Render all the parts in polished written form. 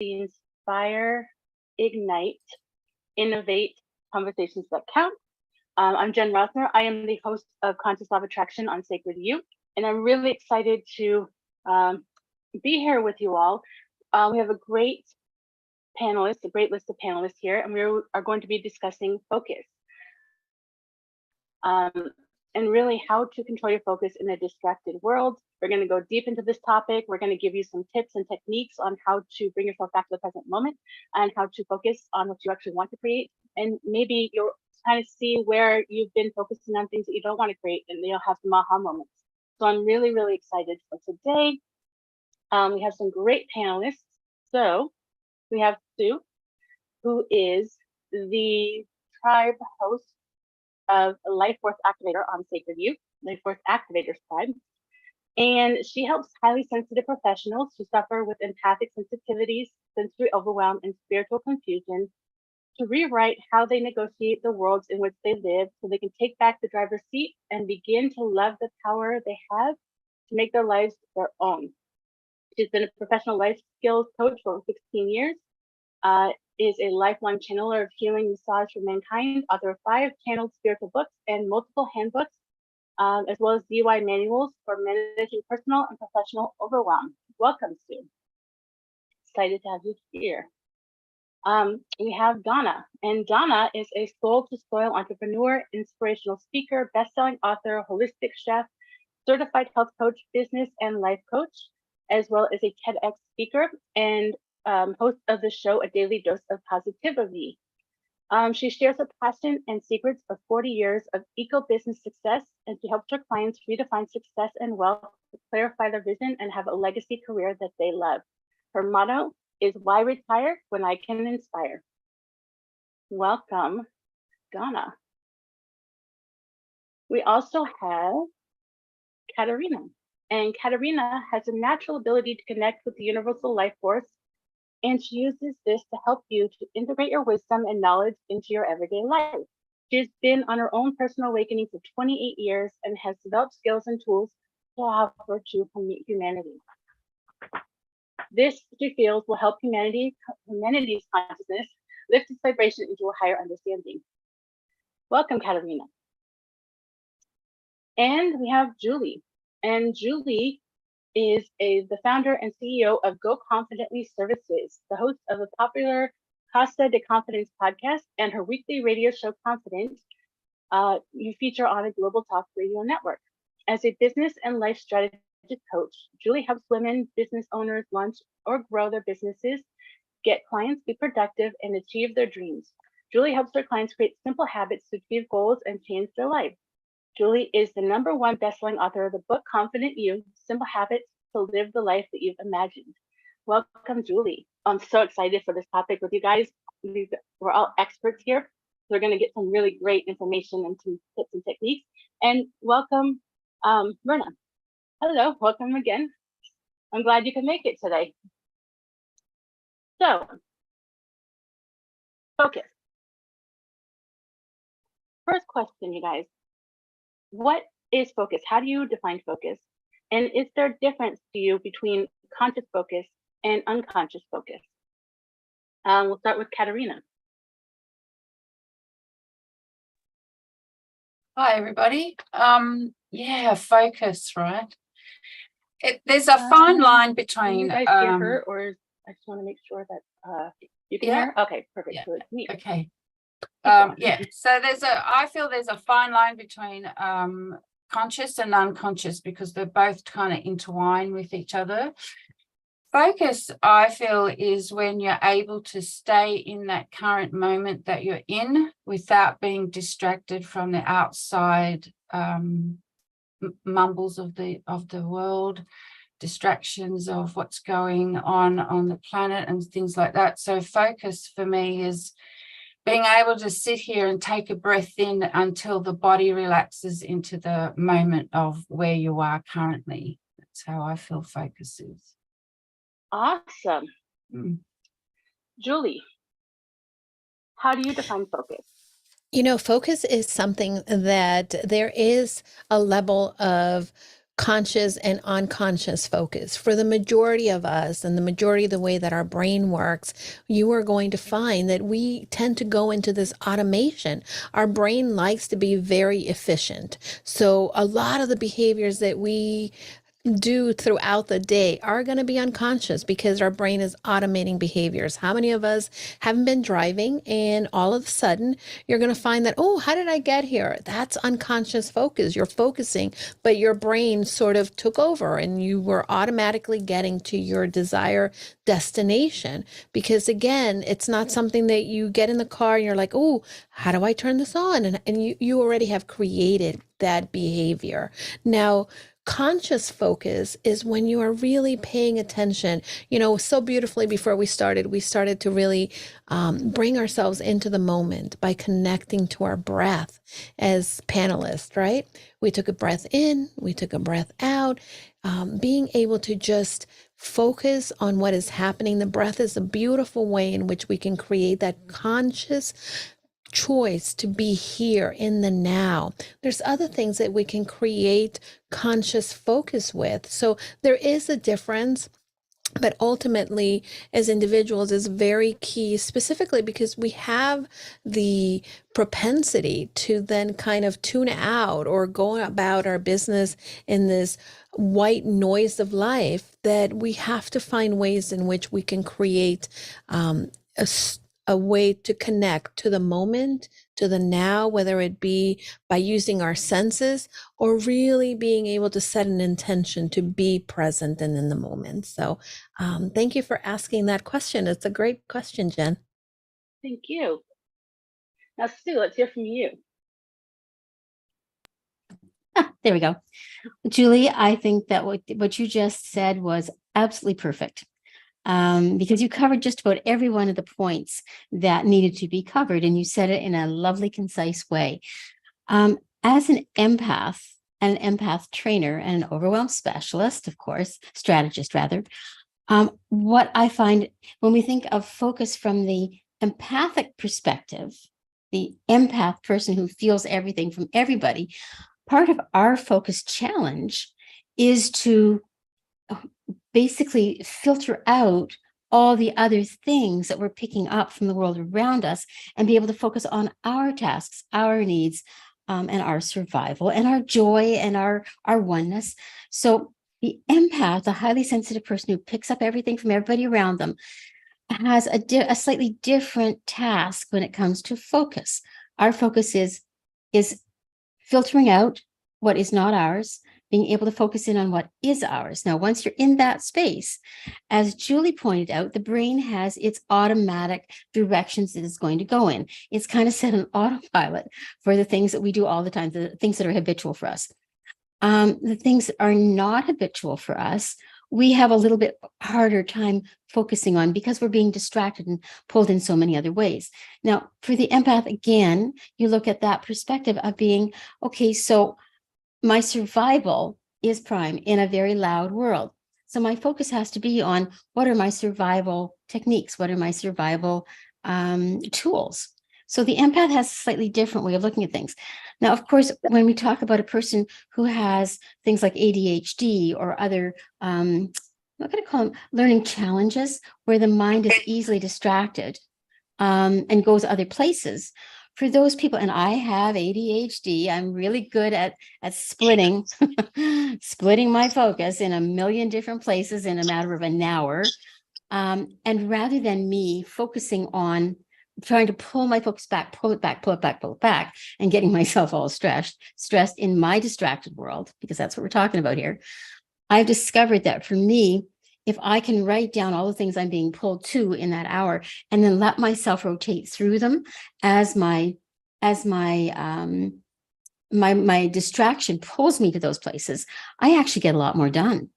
Inspire, Ignite, Innovate Conversations That Count. I'm Jenn Rosner. I am the host of Conscious Law of Attraction on Sacred You, and I'm really excited to be here with you all. We have a great panelists, a great list of panelists here, and we are going to be discussing focus. And really how to control your focus in a distracted world. We're going to go deep into this topic. We're going to give you some tips and techniques on how to bring yourself back to the present moment and how to focus on what you actually want to create. And maybe you'll kind of see where you've been focusing on things that you don't want to create, and you'll have some aha moments. So I'm really, really excited for today. We have some great panelists. So we have Sue, who is the tribe host of Life Force Activator on Sacred You, Life Force Activators Tribe. And she helps highly sensitive professionals who suffer with empathic sensitivities, sensory overwhelm, and spiritual confusion to rewrite how they negotiate the worlds in which they live so they can take back the driver's seat and begin to love the power they have to make their lives their own. She's been a professional life skills coach for 16 years. Is a lifelong channeler of healing massage for mankind, author of 5 channeled spiritual books and multiple handbooks, as well as DIY manuals for managing personal and professional overwhelm. Welcome, Sue. Excited to have you here. We have Donna, and Donna is a soul-to-soil entrepreneur, inspirational speaker, best-selling author, holistic chef, certified health coach, business and life coach, as well as a TEDx speaker and host of the show, A Daily Dose of Positivity. She shares her passion and secrets of 40 years of eco-business success, and she helps her clients redefine success and wealth to clarify their vision and have a legacy career that they love. Her motto is, why retire when I can inspire? Welcome, Donna. We also have Katerina, and Katerina has a natural ability to connect with the universal life force, and she uses this to help you to integrate your wisdom and knowledge into your everyday life. She's been on her own personal awakening for 28 years and has developed skills and tools to help her to humanity. This, she feels, will help humanity's consciousness lift its vibration into a higher understanding. Welcome, Katerina. And we have Julie, and Julie is the founder and CEO of Go Confidently Services, the host of the popular Casa de Confidence podcast and her weekly radio show Confident, you feature on a global talk radio network. As a business and life strategy coach, Julie helps women, business owners launch or grow their businesses, get clients, be productive, and achieve their dreams. Julie helps her clients create simple habits to achieve goals and change their life. Julie is the #1 best-selling author of the book Confident You, Simple Habits to Live the Life That You've Imagined. Welcome, Julie. I'm so excited for this topic with you guys. We're all experts here. So we're going to get some really great information and some tips and techniques. And welcome, Myrna. Hello, welcome again. I'm glad you can make it today. So, focus. First question, you guys. What is focus? How do you define focus? And is there a difference to you between conscious focus and unconscious focus? We'll start with Katerina. Hi, everybody. Yeah, focus, right? There's a fine line between. You guys hear her, or I just want to make sure that you can hear? Okay, perfect. Yeah. So it's me. Okay. Yeah, so I feel there's a fine line between conscious and unconscious because they're both kind of intertwined with each other. Focus, I feel, is when you're able to stay in that current moment that you're in without being distracted from the outside mumbles of the world, distractions of what's going on the planet and things like that. So focus for me is being able to sit here and take a breath in until the body relaxes into the moment of where you are currently. That's how I feel focus is. Awesome. Julie, how do you define focus? You know, focus is something that there is a level of conscious and unconscious focus. For the majority of us and the majority of the way that our brain works, you are going to find that we tend to go into this automation. Our brain likes to be very efficient. So a lot of the behaviors that we do throughout the day are going to be unconscious because our brain is automating behaviors. How many of us haven't been driving and all of a sudden you're going to find that, oh, how did I get here? That's unconscious focus. You're focusing, but your brain sort of took over and you were automatically getting to your desired destination. Because again, it's not something that you get in the car and you're like, oh, how do I turn this on? And you already have created that behavior. Now, conscious focus is when you are really paying attention. So beautifully before we started to really bring ourselves into the moment by connecting to our breath as panelists, right? We took a breath in, we took a breath out, being able to just focus on what is happening. The breath is a beautiful way in which we can create that conscious choice to be here in the now. There's other things that we can create conscious focus with. So there is a difference, but ultimately as individuals is very key, specifically because we have the propensity to then kind of tune out or go about our business in this white noise of life, that we have to find ways in which we can create a way to connect to the moment, to the now, whether it be by using our senses or really being able to set an intention to be present and in the moment. So thank you for asking that question. It's a great question, Jen. Thank you. Now, Sue, let's hear from you. There we go. Julie, I think that what you just said was absolutely perfect. Because you covered just about every one of the points that needed to be covered, and you said it in a lovely, concise way. As an empath and an empath trainer and an overwhelm specialist, of course, strategist rather, what I find when we think of focus from the empathic perspective, the empath person who feels everything from everybody, part of our focus challenge is to basically filter out all the other things that we're picking up from the world around us and be able to focus on our tasks, our needs, and our survival and our joy and our oneness. So the empath, the highly sensitive person who picks up everything from everybody around them, has a slightly different task when it comes to focus. Our focus is filtering out what is not ours, being able to focus in on what is ours. Now, once you're in that space, as Julie pointed out, the brain has its automatic directions that it's going to go in. It's kind of set on autopilot for the things that we do all the time, the things that are habitual for us. The things that are not habitual for us, we have a little bit harder time focusing on because we're being distracted and pulled in so many other ways. Now, for the empath, again, you look at that perspective of being, okay, so my survival is prime in a very loud world. So my focus has to be on what are my survival techniques? What are my survival tools? So the empath has a slightly different way of looking at things. Now, of course, when we talk about a person who has things like ADHD or other, I'm not going to call them learning challenges, where the mind is easily distracted and goes other places. For those people, and I have ADHD, I'm really good at splitting my focus in a million different places in a matter of an hour. And rather than me focusing on trying to pull my focus back, pull it back, and getting myself all stressed in my distracted world, because that's what we're talking about here, I've discovered that for me, if I can write down all the things I'm being pulled to in that hour and then let myself rotate through them as my distraction pulls me to those places, I actually get a lot more done.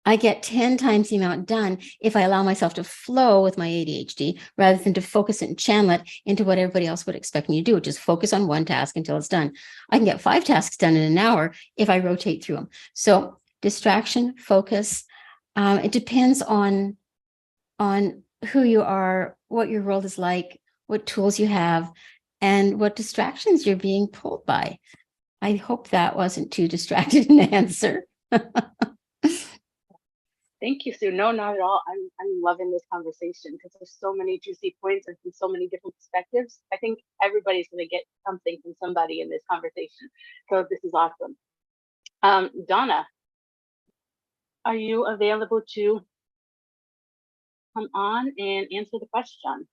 I get 10 times the amount done if I allow myself to flow with my ADHD rather than to focus it and channel it into what everybody else would expect me to do, which is focus on one task until it's done. I can get 5 tasks done in an hour if I rotate through them. So distraction, focus, it depends on who you are, what your world is like, what tools you have, and what distractions you're being pulled by. I hope that wasn't too distracted an answer. Thank you, Sue. No, not at all. I'm loving this conversation because there's so many juicy points and from so many different perspectives. I think everybody's going to get something from somebody in this conversation. So this is awesome. Donna, are you available to come on and answer the question?